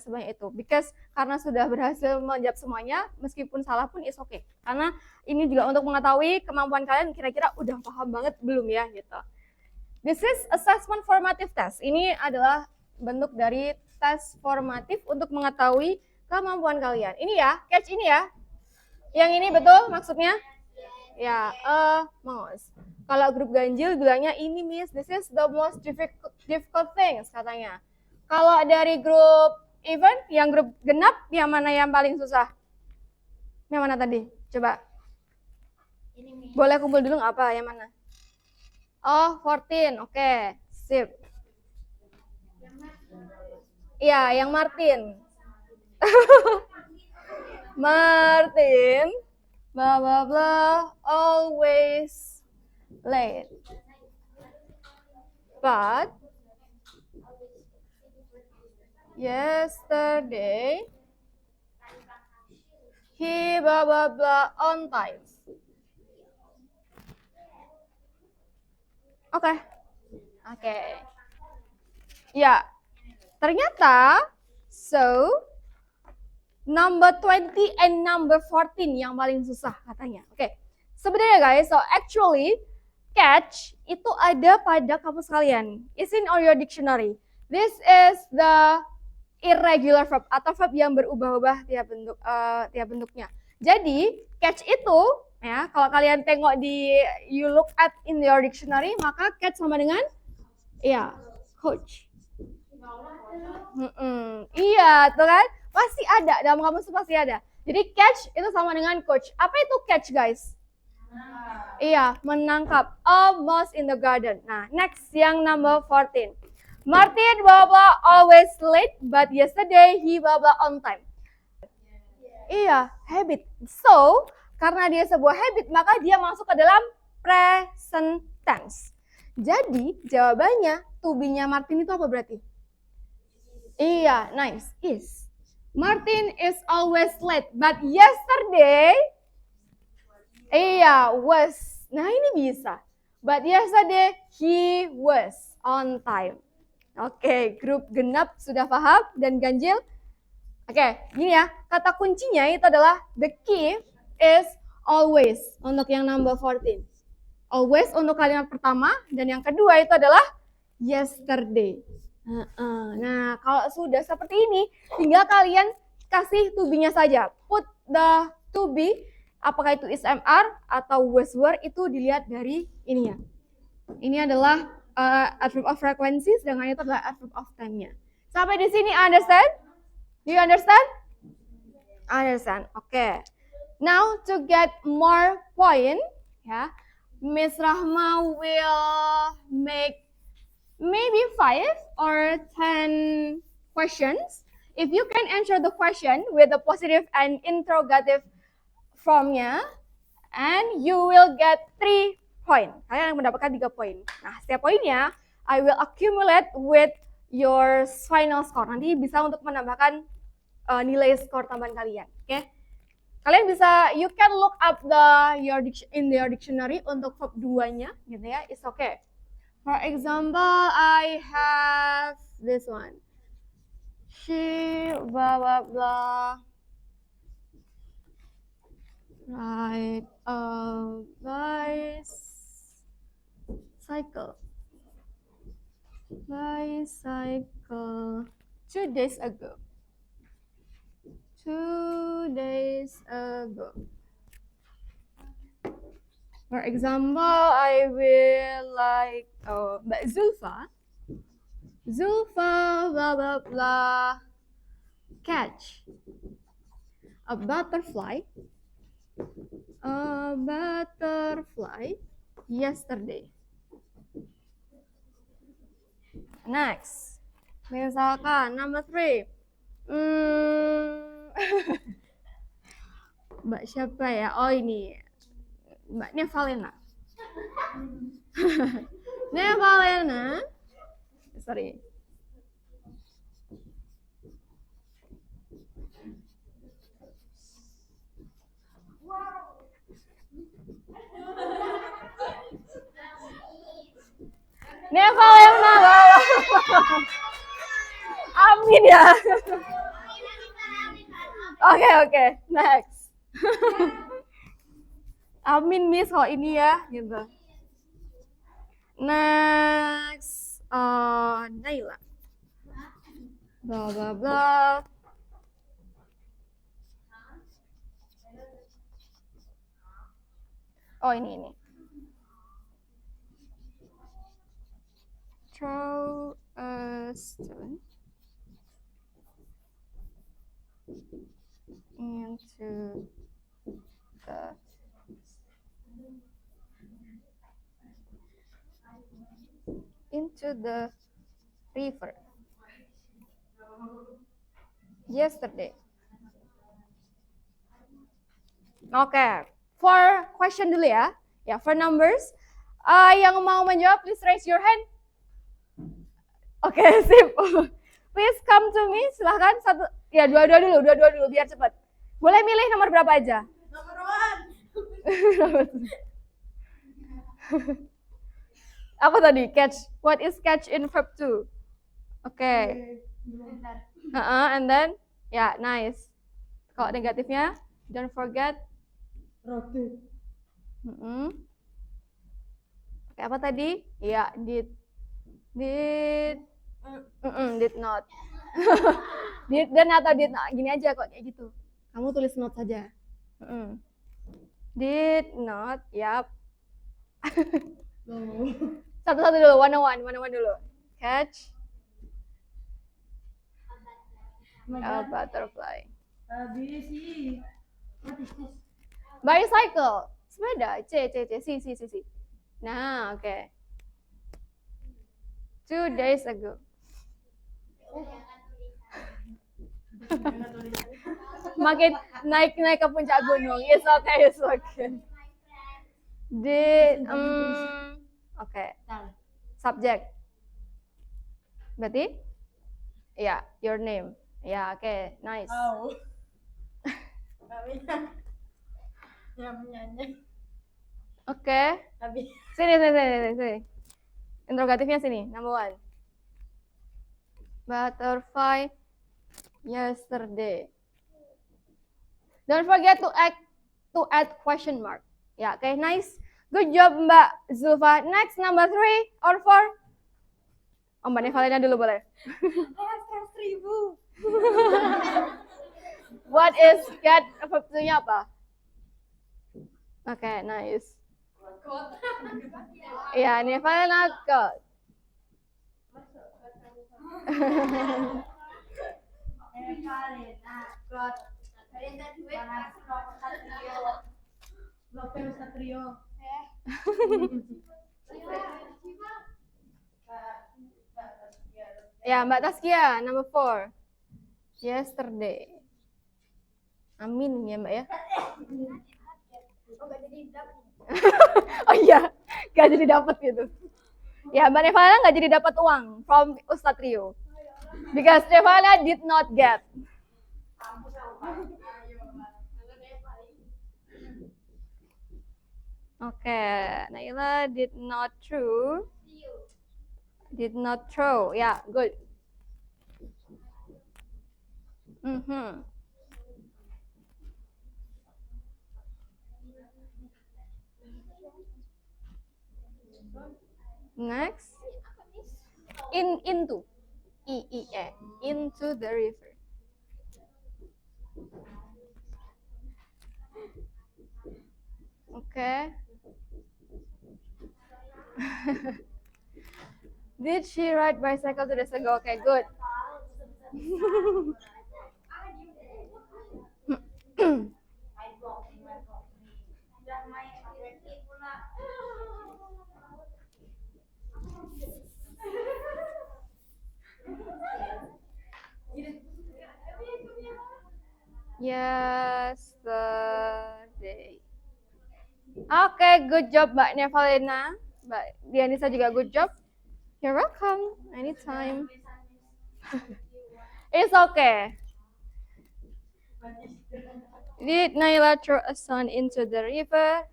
sebanyak itu, because karena sudah berhasil menjawab semuanya, meskipun salah pun is okay, karena ini juga untuk mengetahui kemampuan kalian kira-kira udah paham banget belum ya gitu. This is assessment formative test. Ini adalah bentuk dari tes formatif untuk mengetahui kemampuan kalian. Ini ya, catch ini ya. Yang ini betul maksudnya? Ya, mouse. Kalau grup ganjil bilangnya ini miss, this is the most difficult things katanya. Kalau dari grup even, yang grup genap, yang mana yang paling susah? Yang mana tadi? Coba. Boleh kumpul dulu nggak apa? Yang mana? Oh, 14. Oke, sip. Iya, yang Martin. Martin, blah blah blah, always late. But yesterday he blah blah blah on time. Oke. Ya, ternyata so number 20 and number 14 yang paling susah katanya. Oke. Sebenarnya guys, so actually catch itu ada pada kamus kalian. It's in all your dictionary. This is the irregular verb atau verb yang berubah-ubah tiap bentuknya. Jadi catch itu ya, kalau kalian tengok di you look at in your dictionary, maka catch sama dengan ya coach. Iya, tuh kan? Pasti ada, dalam kamus itu pasti ada. Jadi catch itu sama dengan coach. Apa itu catch, guys? Iya, menangkap. A mouse in the garden. Nah, next yang number 14. Martin blah blah always late, but yesterday he blah blah on time. Iya, habit. So, karena dia sebuah habit, maka dia masuk ke dalam present tense. Jadi, jawabannya, to be-nya Martin itu apa berarti? Iya, nice. Is. Martin is always late, but yesterday, iya, was. Nah, ini bisa. But yesterday, he was on time. Oke, grup genap sudah paham dan ganjil. Oke, gini ya, kata kuncinya itu adalah the key is always untuk yang number 14. Always untuk kalimat pertama dan yang kedua itu adalah yesterday. Nah, kalau sudah seperti ini, tinggal kalian kasih to be-nya saja. Put the to be, apakah itu is MR atau was were, itu dilihat dari ini ya. Ini adalah adverb of frequency, sedangkan itu adalah adverb of time-nya. Sampai di sini understand? Do you understand? Understand. Okay. Now to get more point, ya, Miss Rahma will make maybe 5 or 10 questions. If you can answer the question with the positive and interrogative formnya, and you will get 3 point. Kalian mendapatkan 3 poin. Nah, setiap poinnya I will accumulate with your final score. Nanti bisa untuk menambahkan nilai skor tambahan kalian. Oke? Kalian bisa, you can look up in your dictionary untuk verb 2-nya, gitu ya. It's okay. For example, I have this one. She blah blah blah. Ride a bicycle. 2 days ago. 2 days ago. For example, I will like Mbak Zulfa. Zulfa blah blah blah catch a butterfly. A butterfly yesterday. Next, misalkan number 3. Mbak siapa ya? Oh ini Mbak Nevalena. Nevalena. Sorry. Nevalena. Amin ya. Oke, next. Amin Miss kalau ini ya, gitu. Next, Naila. Blah blah blah. Oh ini. Throw a stone into the river yesterday. Oke, for question dulu ya. Ya, for numbers. Yang mau menjawab, please raise your hand. Oke, sip. Please come to me, silahkan satu. Ya, dua-dua dulu biar cepat. Boleh milih nomor berapa aja? Nomor 1. Apa tadi? Catch. What is catch in verb 2? Oke. And then, ya, nice. Kalau negatifnya, don't forget. Roti. Oke, apa tadi? Ya, did not. Did dan atau did not. Gini aja kok, kayak gitu. Kamu tulis not saja. Did not, yap. Satu-satu dulu, one dulu. Catch a butterfly. What is this? Bicycle, sepeda, C. Nah, oke. 2 days ago. Makin naik ke puncak gunung. It's okay. Oke. Subject. Berarti? Ya, your name. Ya, oke, nice. Oke. Sini. Interrogatifnya sini, number 1. Butterfly yesterday. Don't forget to add question mark. Ya, oke, nice. Good job Mbak Zulfa. Next, number 3 or 4? Mbak Nevalina dulu boleh. 100.000. What is get? Verb-nya apa? Oke, nice. Iya, Nevalina got. Ya, Mbak Taskia, number 4. Yesterday. Amin ya, Mbak ya. Oh iya, gak jadi dapat gitu. Ya, Mbak Nevalina gak jadi dapat uang from Ustadz Rio. Because Nevalina did not get. Okay, Naila did not throw. Yeah, good. Next, into the river. Okay. Did she ride bicycle 2 days ago? Okay, good. Yesterday. Okay, good job Mbak Nevalina. Mbak Dianisa juga good job. You're welcome. Anytime. It's okay. Did Naila throw a stone into the river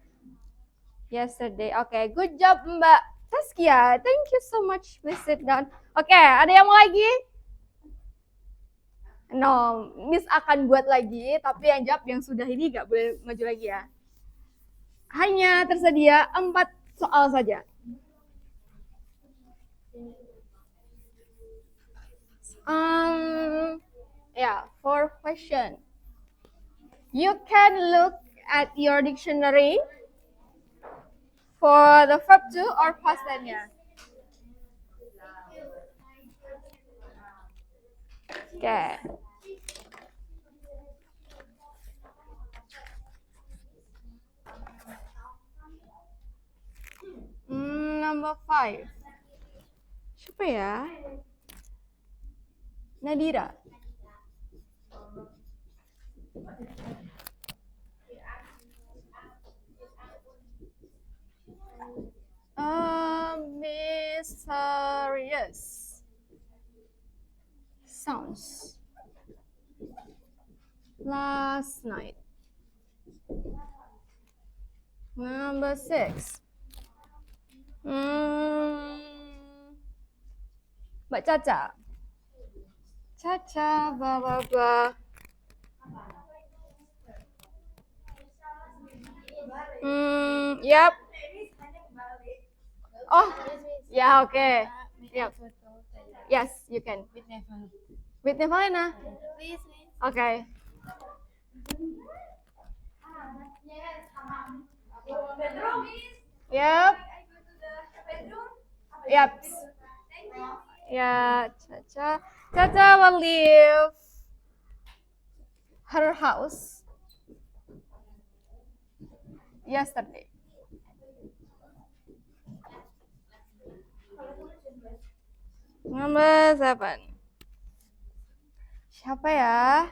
yesterday? Okay, good job Mbak Taskia. Thank you so much. Please sit down. Okay, ada yang mau lagi? No, Miss akan buat lagi, tapi yang jawab yang sudah ini nggak boleh maju lagi ya. Hanya tersedia 4 soal saja. Yeah, 4 question. You can look at your dictionary for the verb to or past tense-nya. Okay. Number 5. Siapa ya? Nadira. Mysterious sounds last night. Number 6. Mbak Caca. Caca, blah, blah, blah. Yep. Oh, yeah, okay. Yep. Yes, you can. With Nevalena? Please, Okay. Yep. Yep. Yeah, Caca. Caca will leave her house yesterday. Number 7. Siapa ya?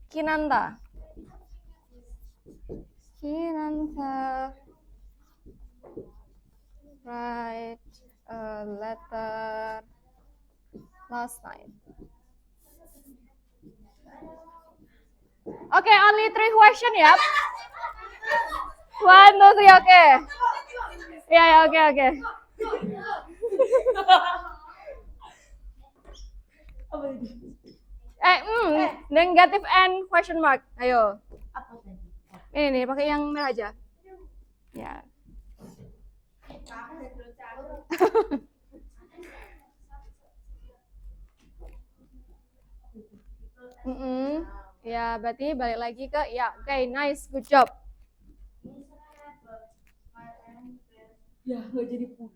Kinanta. Write a letter last night. Okay, only 3 question ya. 1, 2, 3, okay. Yeah, okay. Negative and question mark. Ayo. apa tadi? Ini nih, pakai yang merah aja. Ya. Ya, berarti balik lagi ke ya. Okay, nice, good job. Ya, nggak jadi pulang.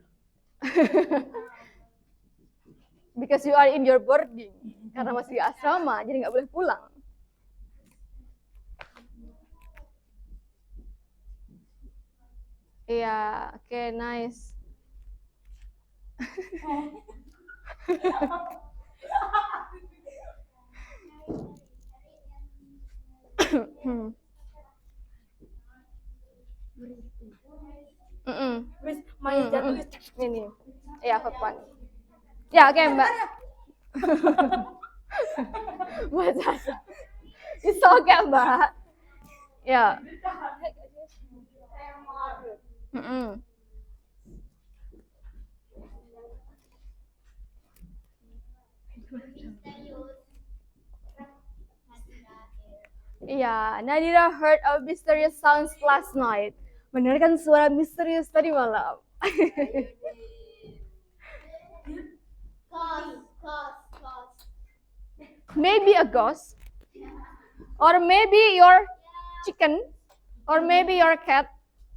Because you are in your boarding. Karena masih di asrama, jadi nggak boleh pulang. Iya, oke, nice. Terus main jatuh. Ini, ya, Fekwan. Ya, oke, Mbak. Buat Sasa. It's okay, Mbak. Ya. Iya, Nadira heard a mysterious sounds last night. Mendengarkan suara misterius tadi malam. Maybe a ghost, or maybe your chicken, or maybe your cat,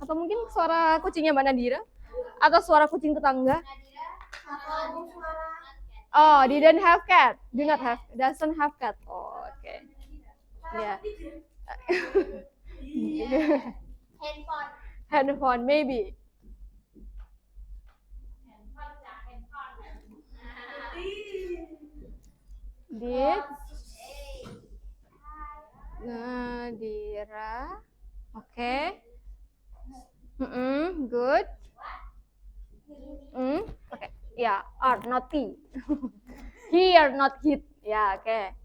atau mungkin suara kucingnya Mbak Nadira, atau suara kucing tetangga. Oh, didn't have cat, doesn't have cat. Oh, okay. Yeah. Handphone, maybe. Did Nadira? Okay. Good. Okay. Yeah, or not he. He or not hit. Yeah, okay.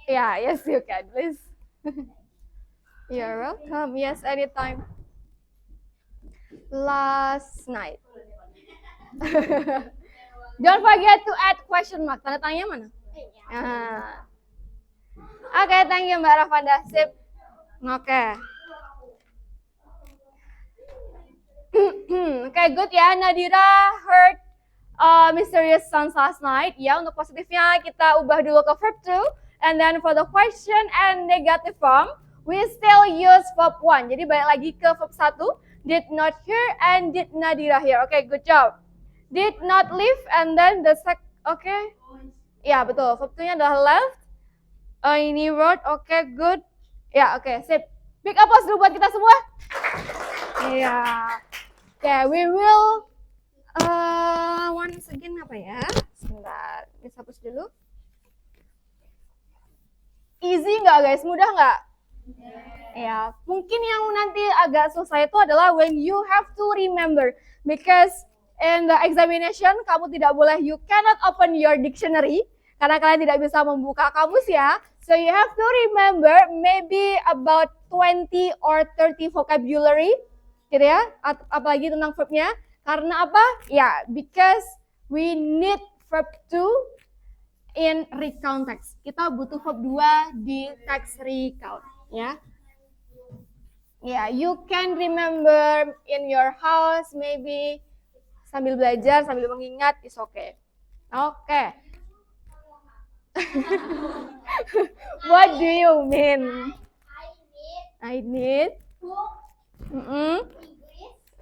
Yeah, yes, you can, please. You're welcome. Yes, anytime. Last night. Don't forget to add question mark. Tanda tanya mana? Ah. Oke, thank you Mbak Ravanda. Sip. Oke. Oke, good ya. Nadira heard mysterious sounds last night. Ya, untuk positifnya kita ubah dulu ke verb 2. And then for the question and negative form, we still use verb 1. Jadi balik lagi ke verb 1. Did not hear and did Nadira hear. Oke, good job. Did not leave and then the oke. Ya, betul. Verb 2-nya adalah left. Ini word, oke, good. Ya, oke, sip. Big applause dulu buat kita semua. Iya. Oke, we will once again apa ya? Sebentar, kita hapus dulu. Easy nggak guys? Mudah nggak? Ya, mungkin yang nanti agak susah itu adalah when you have to remember. Because in the examination, kamu tidak boleh, you cannot open your dictionary. Karena kalian tidak bisa membuka kamus ya. So you have to remember maybe about 20 or 30 vocabulary. Gitu ya, apalagi tentang verbnya. Karena apa? Ya, because we need verb 2 in recount text. Kita butuh verb 2 di text recount. Ya. Ya, you can remember in your house maybe sambil belajar, sambil mengingat, is okay. Okay. What do you mean? I need.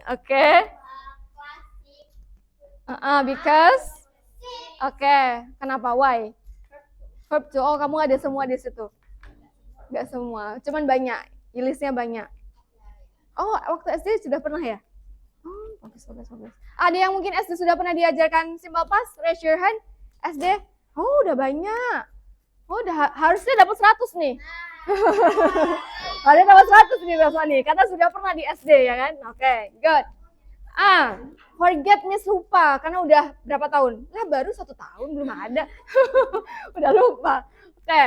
Okay. Because. Okay. Kenapa? Why? Verb 2. Oh, kamu ada semua di situ. Gak semua, cuman banyak. Listnya banyak. Oh, waktu SD sudah pernah ya? Oh, bagus. Ada yang mungkin SD sudah pernah diajarkan simple past? Raise your hand. SD? Oh, udah banyak. Oh, udah harusnya dapat 100 nih. Harusnya dapat 100 nih Bapak nih, karena sudah pernah di SD ya kan? Oke, good. Forget miss lupa, karena udah berapa tahun? Lah baru 1 tahun, belum ada. Udah lupa. Oke.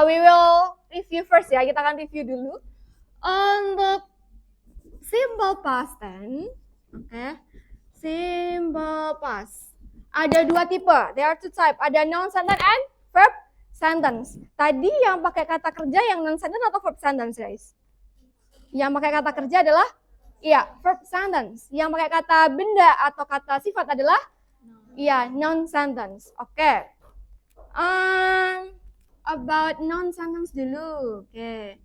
We will review first ya, kita akan review dulu. Untuk simple past tense, oke. Simple past. Ada 2 tipe, there are 2 type. Ada noun sentence and verb sentence. Tadi yang pakai kata kerja yang noun sentence atau verb sentence, guys? Yang pakai kata kerja adalah verb sentence. Yang pakai kata benda atau kata sifat adalah noun sentence. Oke. About noun sentence dulu. Oke.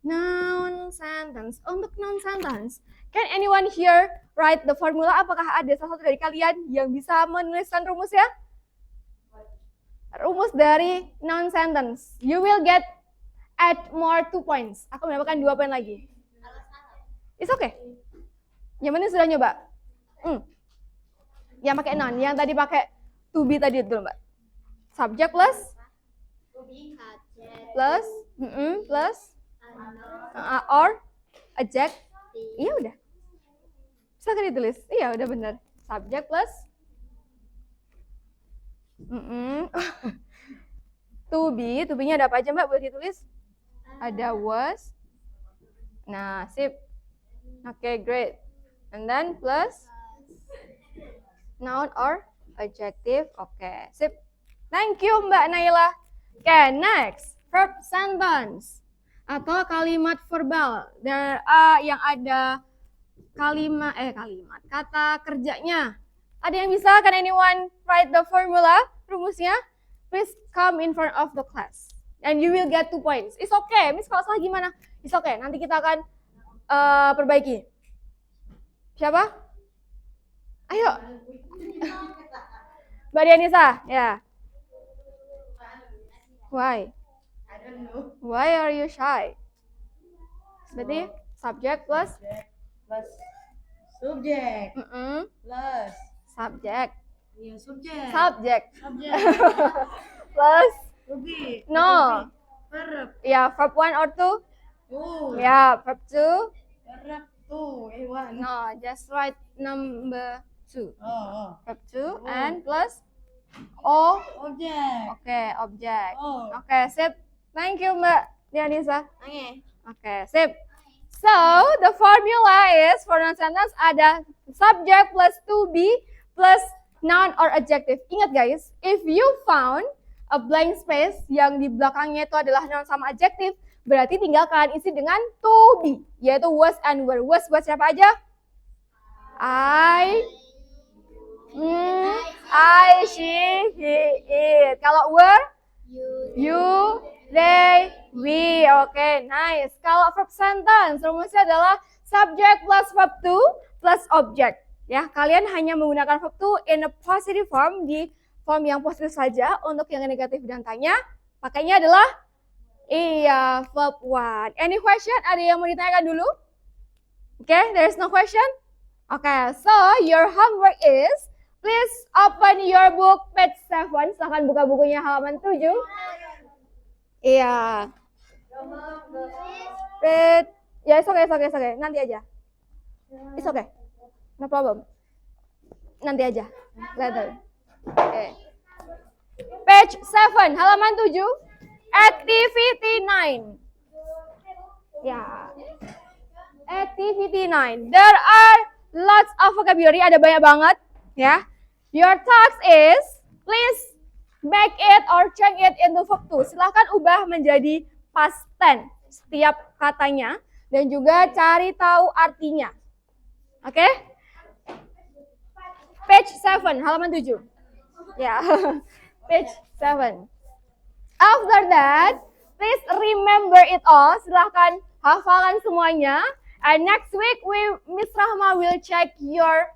Noun sentence. Untuk noun sentence, can anyone here write the formula? Apakah ada salah satu dari kalian yang bisa menuliskan rumus ya? Rumus dari noun sentence. You will get add more 2 points. Aku mendapatkan 2 poin lagi. It's okay. Yang penting sudah nyoba. Yang pakai noun, yang tadi pakai to be tadi itu, Mbak. Subject plus or adjective. Iya udah. Bisa kan ditulis? Iya udah benar. Subject plus to be-nya ada apa aja Mbak? Boleh ditulis? Ada was. Nah, sip. Oke, great. And then plus noun or adjective. Oke, sip. Thank you Mbak Naila. Oke, next. Verb sentence atau kalimat verbal. There yang ada kalimat kata kerjanya. Ada yang bisa? Can anyone write the formula? Rumusnya? Please come in front of the class. And you will get 2 points. It's okay. Miss kalau salah gimana? It's okay. Nanti kita akan perbaiki. Siapa? Ayo. Mbak Dianisa, ya. Why? I don't know. Why are you shy? Berarti subject plus Subject plus subject. Iya, subject. Subject. Subject. Plus To be. no. Verb. Ya, verb 1 or 2? Ya, verb 2. Verb 2. One. No, just write number 2. Oh. Verb 2 and plus O. Object. Oke, object. Oh. Oke, sip. Thank you, Mbak Dianisa. Oke. Oke, sip. So, the formula is for non-sentence ada subject plus to be plus noun or adjective. Ingat guys, if you found a blank space yang di belakangnya itu adalah noun sama adjective, berarti tinggal kalian isi dengan to be, yaitu was and were. Was buat siapa aja? I, she, he, it. Kalau were? You, they, we. Oke, nice. Kalau verb sentence, rumusnya adalah subject plus verb to plus object. Ya, kalian hanya menggunakan verb to in a positive form, di form yang positif saja. Untuk yang negatif dan tanya, pakainya adalah verb one. Any question? Ada yang mau ditanyakan dulu? Okay, there's no question? Okay, so your homework is, please open your book page 7. Silahkan buka bukunya halaman 7. Iya. Ya, it's okay. Nanti aja. It's okay. No problem. Nanti aja. Later. Okay. Page 7, halaman 7. Activity 9. Ya. Activity 9. There are lots of vocabulary, ada banyak banget. Ya. Your task is, please make it or change it into verb to. Silahkan ubah menjadi past tense setiap katanya dan juga cari tahu artinya. Oke? Okay? Page 7, halaman 7. Ya. Page 7. After that, please remember it all. Silahkan hafalkan semuanya. And next week, Miss Rahma will check your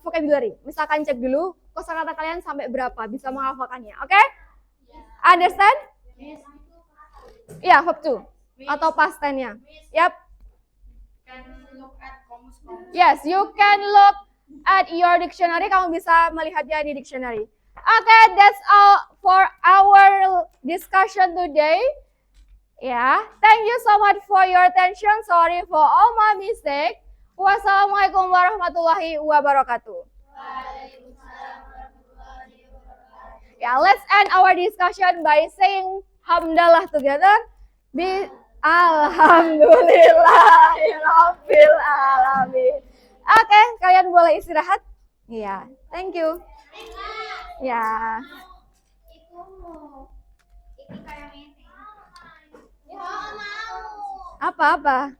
vocabulary. Misalkan cek dulu kosakata kalian sampai berapa bisa menghafalkannya. Oke? Okay? Understand? Ya, verb to atau past tense-nya. Yep. Yes, you can look at your dictionary. Kamu bisa melihatnya di dictionary. Okay, that's all for our discussion today. Yeah, thank you so much for your attention. Sorry for all my mistake. Wassalamualaikum warahmatullahi wabarakatuh. Yeah, let's end our discussion by saying hamdalah together. Alhamdulillahirabbil alamin. Oke, kalian boleh istirahat. Iya, thank you. Ya. Apa-apa?